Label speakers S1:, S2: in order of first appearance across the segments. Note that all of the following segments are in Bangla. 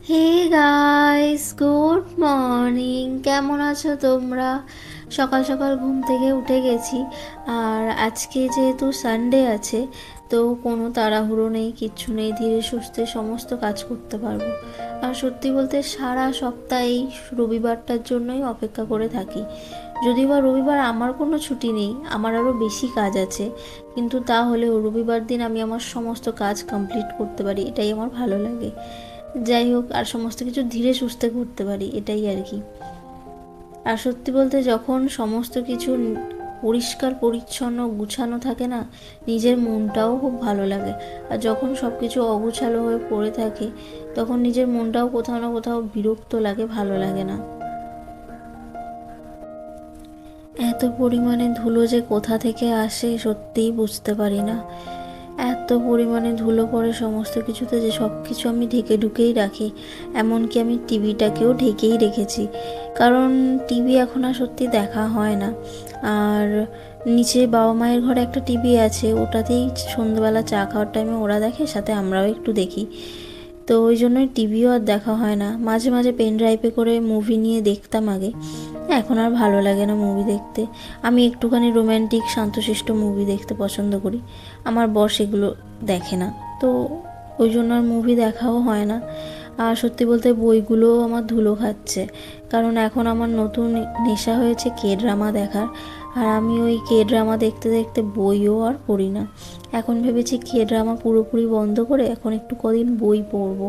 S1: Hey guys, good morning. কেমন আছো তোমরা? সকাল সকাল ঘুম থেকে উঠে গেছি। আর আজকে যেহেতু সানডে আছে, তো কোনো তাড়াহুড়ো নেই, কিচ্ছু নেই, ধীরে সুস্থে সমস্ত কাজ করতে পারবো। আর সত্যি বলতে সারা সপ্তাহে রবিবারটার জন্যই অপেক্ষা করে থাকি। যদিও বা রবিবার আমার কোনো ছুটি নেই, আমার আরও বেশি কাজ আছে, কিন্তু তাহলেও রবিবার দিন আমি আমার সমস্ত কাজ কমপ্লিট করতে পারি, এটাই আমার ভালো লাগে। যাই হোক, আর সমস্ত কিছু ধীরে সুস্থে করতে পারি, এটাই আর কি। আর সত্যি বলতে যখন সমস্ত কিছু পরিষ্কার পরিচ্ছন্ন গুছানো থাকে না, নিজের মনটাও খুব ভালো লাগে। আর যখন সব কিছু অগুছালো হয়ে পড়ে থাকে, তখন নিজের মনটাও কোথাও না কোথাও বিরক্ত লাগে, ভালো লাগে না। এত পরিমাণে ধুলো যে কোথা থেকে আসে সত্যিই বুঝতে পারি না। এত পরিমাণে ধুলো পড়ে সমস্ত কিছুতে যে সব কিছু আমি ঢেকে ঢুকেই রাখি। এমনকি আমি টিভিটাকেও ঢেকেই রেখেছি, কারণ টিভি এখন আর সত্যি দেখা হয় না। আর নিচে বাবা মায়ের ঘরে একটা টিভি আছে, ওটাতেই সন্ধ্যেবেলা চা খাওয়ার টাইমে ওরা দেখে, সাথে আমরাও একটু দেখি। তো ওই জন্যই টিভিও আর দেখা হয় না। মাঝে মাঝে পেন ড্রাইভে করে মুভি নিয়ে দেখতাম আগে, এখন আর ভালো লাগে না মুভি দেখতে। আমি একটুখানি রোম্যান্টিক শান্তশিষ্ট মুভি দেখতে পছন্দ করি, আমার বর সেগুলো দেখে না, তো ওই জন্য আর মুভি দেখাও হয় না। আর সত্যি বলতে বইগুলোও আমার ধুলো খাচ্ছে, কারণ এখন আমার নতুন নেশা হয়েছে কে ড্রামা দেখার। আর আমি ওই কে ড্রামা দেখতে দেখতে বইও আর পড়ি না। এখন ভেবেছি কে ড্রামা পুরোপুরি বন্ধ করে এখন একটু কদিন বই পড়বো,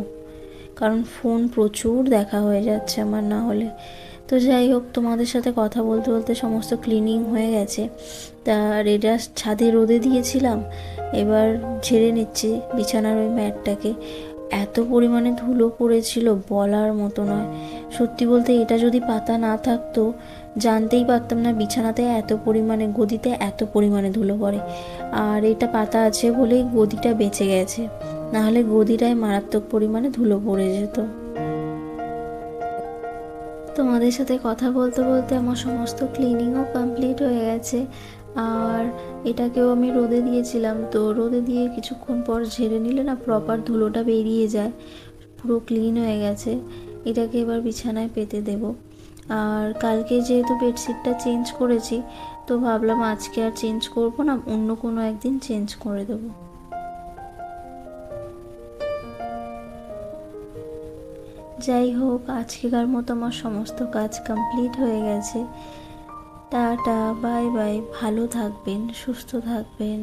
S1: কারণ ফোন প্রচুর দেখা হয়ে যাচ্ছে আমার না হলে। তো যাই হোক, তোমাদের সাথে কথা বলতে বলতে সমস্ত ক্লিনিং হয়ে গেছে। তা এটা ছাদে রোদে দিয়েছিলাম, এবার ঝেড়ে নিচ্ছি বিছানার ওই ম্যাটটাকে। এত পরিমাণে ধুলো পড়েছিল বলার মতো নয়। সত্যি বলতে এটা যদি পাতা না থাকতো, জানতেই পারতাম না বিছানাতে এত পরিমাণে, গদিতে এত পরিমাণে ধুলো পড়ে। আর এটা পাতা আছে বলেই গদিটা বেঁচে গেছে, নাহলে গদিটায় মারাত্মক পরিমাণে ধুলো পড়ে যেত। তোমাদের সাথে কথা বলতে বলতে আমার সমস্ত ক্লিনিংও কমপ্লিট হয়ে গেছে। আর এটাকেও আমি রোদে দিয়েছিলাম, তো রোদে দিয়ে কিছুক্ষণ পর ঝেড়ে নিলে না প্রপার ধুলোটা বেরিয়ে যায়, পুরো ক্লিন হয়ে গেছে। এটাকে এবার বিছানায় পেতে দেব। আর কালকে যেহেতু বেডশিটটা চেঞ্জ করেছি, তো ভাবলাম আজকে আর চেঞ্জ করবো না, অন্য কোনো একদিন চেঞ্জ করে দেবো। যাই হোক, আজকেকার মতো আমার সমস্ত কাজ কমপ্লিট হয়ে গেছে। টাটা, বাই বাই, ভালো থাকবেন, সুস্থ থাকবেন।